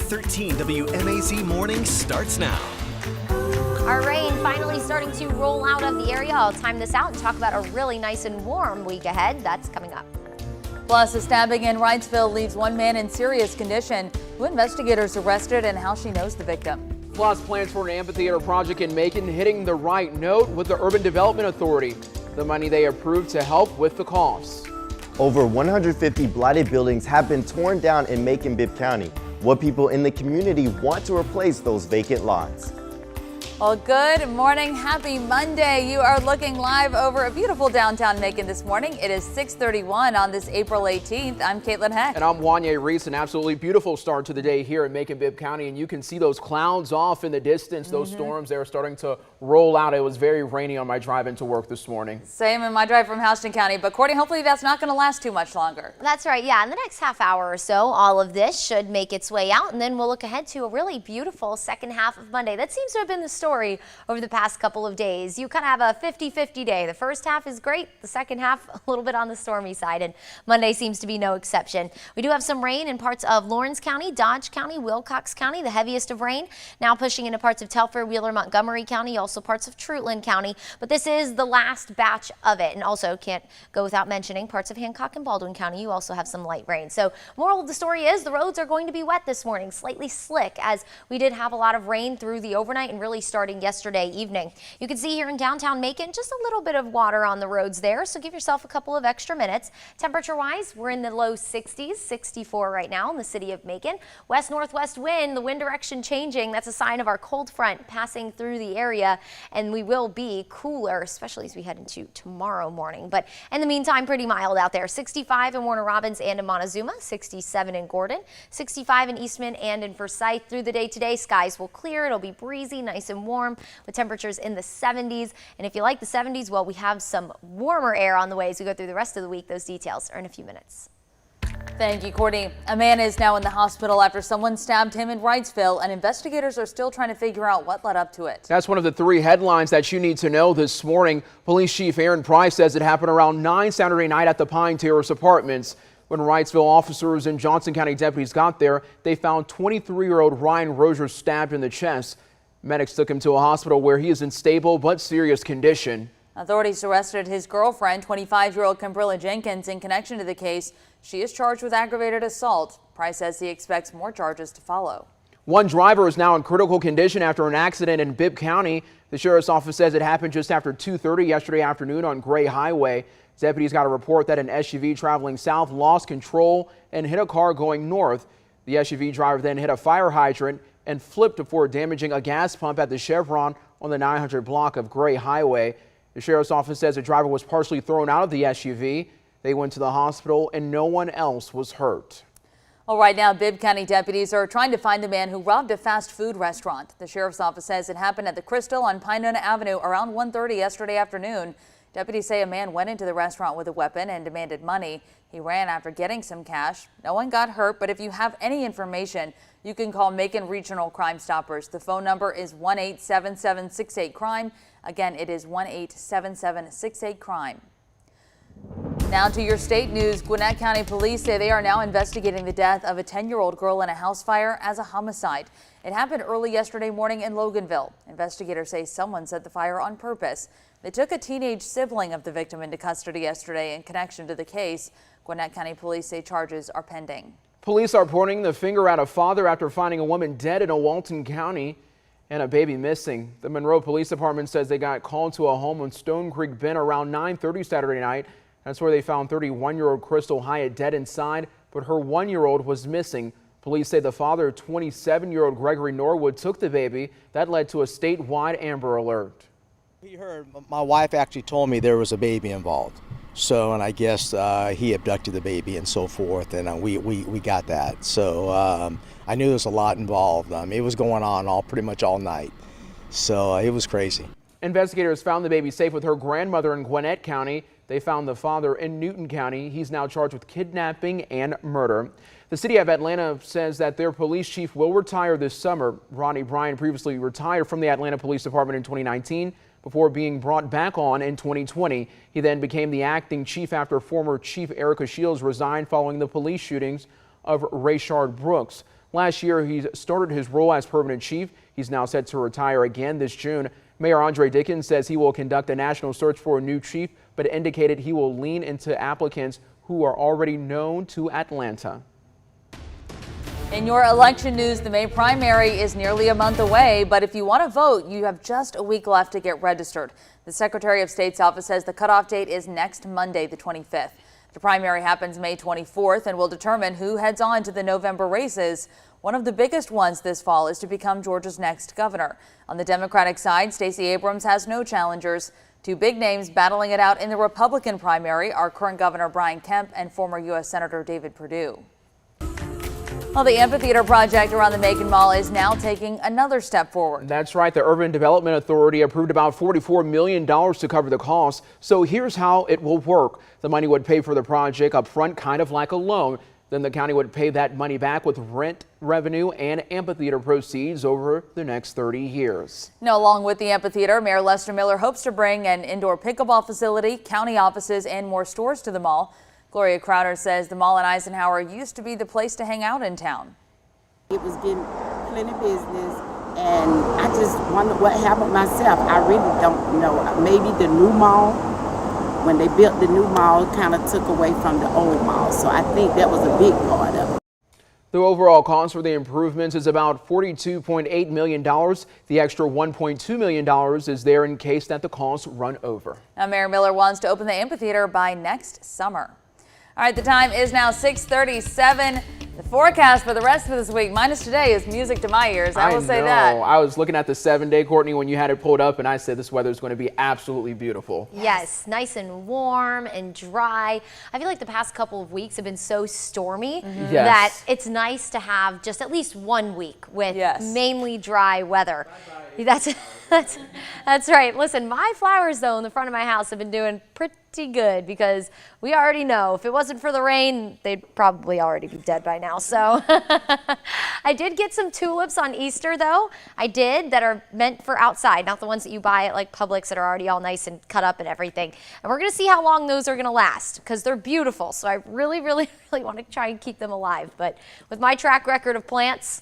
13 WMAZ Morning starts now. Our rain finally starting to roll out of the area. I'll time this out and talk about a really nice and warm week ahead. That's coming up. Plus, a stabbing in Wrightsville leaves one man in serious condition. Who investigators arrested and how she knows the victim. Plus, plans for an amphitheater project in Macon hitting the right note with the Urban Development Authority. The money they approved to help with the costs. Over 150 blighted buildings have been torn down in Macon-Bibb County. What people in the community want to replace those vacant lots. Well, good morning. Happy Monday. You are looking live over a beautiful downtown Macon this morning. It is 6:31 on this April 18th. I'm Caitlin Heck. And I'm Wanye Reese. An absolutely beautiful start to the day here in Macon-Bibb County. And you can see those clouds off in the distance. Those storms, they're starting to roll out. It was very rainy on my drive into work this morning. Same in my drive from Houston County. But Courtney, hopefully that's not going to last too much longer. That's right. Yeah, in the next half hour or so, all of this should make its way out. And then we'll look ahead to a really beautiful second half of Monday. That seems to have been the story over the past couple of days. You kind of have a 50-50 day. The first half is great. The second half, a little bit on the stormy side. And Monday seems to be no exception. We do have some rain in parts of Lawrence County, Dodge County, Wilcox County, the heaviest of rain. Now pushing into parts of Telfair, Wheeler, Montgomery County, also parts of Trutland County. But this is the last batch of it. And also can't go without mentioning parts of Hancock and Baldwin County. You also have some light rain. So moral of the story is the roads are going to be wet this morning, slightly slick, as we did have a lot of rain through the overnight and really starting yesterday evening. You can see here in downtown Macon just a little bit of water on the roads there, so give yourself a couple of extra minutes. Temperature wise, we're in the low 60s, 64 right now in the city of Macon. West northwest wind, the wind direction changing. That's a sign of our cold front passing through the area, and we will be cooler, especially as we head into tomorrow morning. But in the meantime, pretty mild out there. 65 in Warner Robins and in Montezuma, 67 in Gordon, 65 in Eastman and in Forsyth. Through the day today, skies will clear. It'll be breezy, nice and warm with temperatures in the 70s. And if you like the 70s, well, we have some warmer air on the way as we go through the rest of the week. Those details are in a few minutes. Thank you, Courtney. A man is now in the hospital after someone stabbed him in Wrightsville, and investigators are still trying to figure out what led up to it. That's one of the three headlines that you need to know this morning. Police Chief Aaron Price says it happened around 9 Saturday night at the Pine Terrace Apartments. When Wrightsville officers and Johnson County deputies got there, they found 23-year-old Ryan Rozier stabbed in the chest. Medics took him to a hospital where he is in stable but serious condition. Authorities arrested his girlfriend, 25-year-old Kimberly Jenkins, in connection to the case. She is charged with aggravated assault. Price says he expects more charges to follow. One driver is now in critical condition after an accident in Bibb County. The sheriff's office says it happened just after 2:30 yesterday afternoon on Gray Highway. Deputies got a report that an SUV traveling south lost control and hit a car going north. The SUV driver then hit a fire hydrant and flipped before damaging a gas pump at the Chevron on the 900 block of Gray Highway. The sheriff's office says the driver was partially thrown out of the SUV. They went to the hospital and no one else was hurt. Well, right now, Bibb County deputies are trying to find the man who robbed a fast food restaurant. The sheriff's office says it happened at the Crystal on Pinona Avenue around 1:30 yesterday afternoon. Deputies say a man went into the restaurant with a weapon and demanded money. He ran after getting some cash. No one got hurt, but if you have any information, you can call Macon Regional Crime Stoppers. The phone number is 1-877-68-CRIME. Again, it is 1-877-68-CRIME. Now to your state news. Gwinnett County Police say they are now investigating the death of a 10-year-old girl in a house fire as a homicide. It happened early yesterday morning in Loganville. Investigators say someone set the fire on purpose. They took a teenage sibling of the victim into custody yesterday in connection to the case. Gwinnett County Police say charges are pending. Police are pointing the finger at a father after finding a woman dead in Walton County and a baby missing. The Monroe Police Department says they got called to a home on Stone Creek Bend around 9:30 Saturday night. That's where they found 31-year-old Crystal Hyatt dead inside, but her 1-year-old was missing. Police say the father, 27-year-old Gregory Norwood, took the baby. That led to a statewide Amber Alert. He heard, my wife actually told me there was a baby involved. So, and I guess he abducted the baby and so forth, and we got that. So I knew there was a lot involved. It was going on pretty much all night. So it was crazy. Investigators found the baby safe with her grandmother in Gwinnett County. They found the father in Newton County. He's now charged with kidnapping and murder. The city of Atlanta says that their police chief will retire this summer. Ronnie Bryan previously retired from the Atlanta Police Department in 2019 before being brought back on in 2020. He then became the acting chief after former Chief Erica Shields resigned following the police shootings of Rayshard Brooks. Last year, he started his role as permanent chief. He's now set to retire again this June. Mayor Andre Dickens says he will conduct a national search for a new chief, but indicated he will lean into applicants who are already known to Atlanta. In your election news, the May primary is nearly a month away, but if you want to vote, you have just a week left to get registered. The Secretary of State's office says the cutoff date is next Monday, the 25th. The primary happens May 24th and will determine who heads on to the November races. One of the biggest ones this fall is to become Georgia's next governor. On the Democratic side, Stacey Abrams has no challengers. Two big names battling it out in the Republican primary are current Governor Brian Kemp and former U.S. Senator David Perdue. Well, the Amphitheater project around the Macon Mall is now taking another step forward. That's right. The Urban Development Authority approved about $44 million to cover the cost. So here's how it will work. The money would pay for the project up front, kind of like a loan. Then the county would pay that money back with rent revenue and amphitheater proceeds over the next 30 years. Now, along with the amphitheater, Mayor Lester Miller hopes to bring an indoor pickleball facility, county offices, and more stores to the mall. Gloria Crowder says the mall in Eisenhower used to be the place to hang out in town. It was getting plenty of business, and I just wonder what happened myself. I really don't know. Maybe the new mall, when they built the new mall, kind of took away from the old mall. So I think that was a big part of it. The overall cost for the improvements is about $42.8 million. The extra $1.2 million is there in case that the costs run over. Now, Mayor Miller wants to open the amphitheater by next summer. All right, the time is now 6:37. The forecast for the rest of this week, minus today, is music to my ears. I will say that. I was looking at the 7-day, Courtney, when you had it pulled up, and I said this weather is going to be absolutely beautiful. Yes, nice and warm and dry. I feel like the past couple of weeks have been so stormy that it's nice to have just at least 1 week with mainly dry weather. That's right. Listen, my flowers, though, in the front of my house have been doing pretty good because we already know if it wasn't for the rain, they'd probably already be dead by now. So I did get some tulips on Easter, though. I did, that are meant for outside, not the ones that you buy at like Publix that are already all nice and cut up and everything. And we're going to see how long those are going to last because they're beautiful. So I really want to try and keep them alive. But with my track record of plants,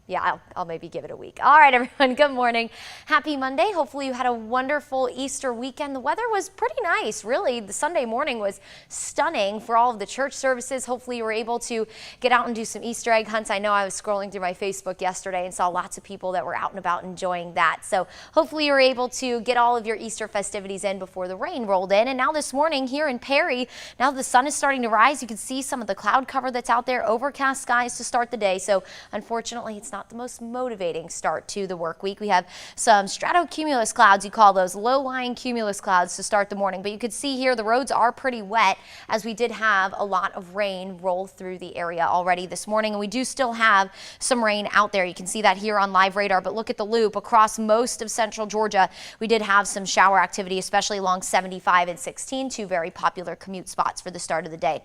yeah, I'll maybe give it a week. All right, everyone, good morning. Happy Monday. Hopefully you had a wonderful Easter weekend. The weather was pretty nice, really. The Sunday morning was stunning for all of the church services. Hopefully you were able to get out and do some Easter egg hunts. I know I was scrolling through my Facebook yesterday and saw lots of people that were out and about enjoying that. So hopefully you were able to get all of your Easter festivities in before the rain rolled in. And now this morning here in Perry, now the sun is starting to rise. You can see some of the cloud cover that's out there, overcast skies to start the day. So unfortunately, it's not the most motivating start to the work week. We have some stratocumulus clouds, you call those, low-lying cumulus clouds to start the morning. But you can see here the roads are pretty wet as we did have a lot of rain roll through the area already this morning. And we do still have some rain out there. You can see that here on live radar. But look at the loop across most of central Georgia. We did have some shower activity, especially along 75 and 16, two very popular commute spots for the start of the day.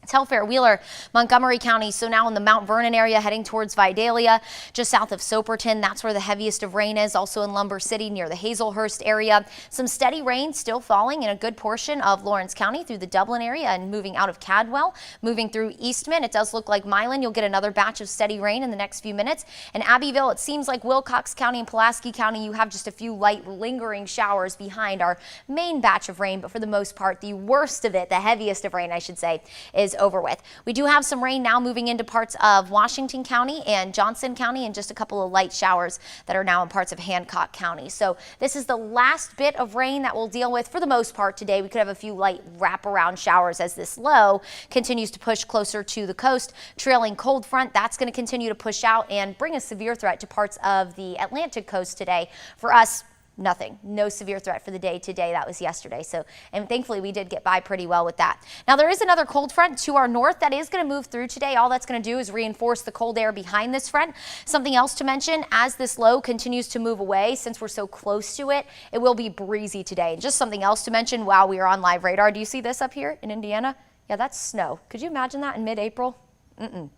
Telfair, Wheeler, Montgomery County, so now in the Mount Vernon area heading towards Vidalia, just south of Soperton. That's where the heaviest of rain is. Also in Lumber City near the Hazelhurst area. Some steady rain still falling in a good portion of Lawrence County through the Dublin area and moving out of Cadwell, moving through Eastman. It does look like Milan. You'll get another batch of steady rain in the next few minutes. In Abbeville, it seems like Wilcox County and Pulaski County, you have just a few light lingering showers behind our main batch of rain. But for the most part, the worst of it, the heaviest of rain, I should say, is over with. We do have some rain now moving into parts of Washington County and Johnson County, and just a couple of light showers that are now in parts of Hancock County. So this is the last bit of rain that we'll deal with for the most part today. We could have a few light wraparound showers as this low continues to push closer to the coast. Trailing cold front, that's going to continue to push out and bring a severe threat to parts of the Atlantic coast today. For us, nothing. No severe threat for the day today. That was yesterday. So, and thankfully we did get by pretty well with that. Now there is another cold front to our north that is going to move through today. All that's going to do is reinforce the cold air behind this front. Something else to mention, as this low continues to move away, since we're so close to it, it will be breezy today. And just something else to mention while we are on live radar. Do you see this up here in Indiana? Yeah, that's snow. Could you imagine that in mid-April?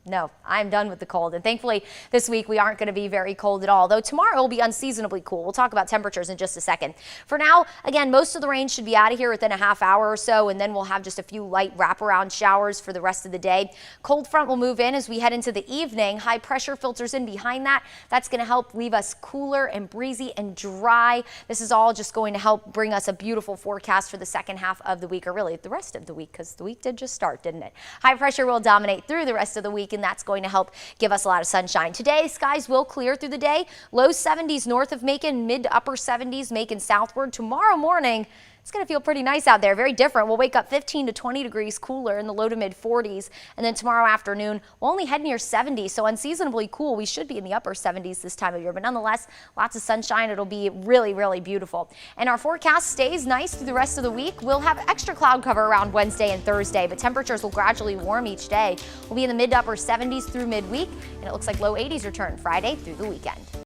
No, I'm done with the cold. And thankfully, this week we aren't going to be very cold at all, though tomorrow will be unseasonably cool. We'll talk about temperatures in just a second. For now, again, most of the rain should be out of here within a half hour or so, and then we'll have just a few light wraparound showers for the rest of the day. Cold front will move in as we head into the evening. High pressure filters in behind that. That's going to help leave us cooler and breezy and dry. This is all just going to help bring us a beautiful forecast for the second half of the week, or really the rest of the week, because the week did just start, didn't it? High pressure will dominate through the rest of the week, and that's going to help give us a lot of sunshine. Today, skies will clear through the day. Low 70s north of Macon, mid to upper 70s Macon southward. Tomorrow morning, it's going to feel pretty nice out there. Very different. We'll wake up 15 to 20 degrees cooler in the low to mid 40s. And then tomorrow afternoon, we'll only head near 70. So unseasonably cool. We should be in the upper 70s this time of year. But nonetheless, lots of sunshine. It'll be really, really beautiful. And our forecast stays nice through the rest of the week. We'll have extra cloud cover around Wednesday and Thursday, but temperatures will gradually warm each day. We'll be in the mid to upper 70s through midweek. And it looks like low 80s return Friday through the weekend.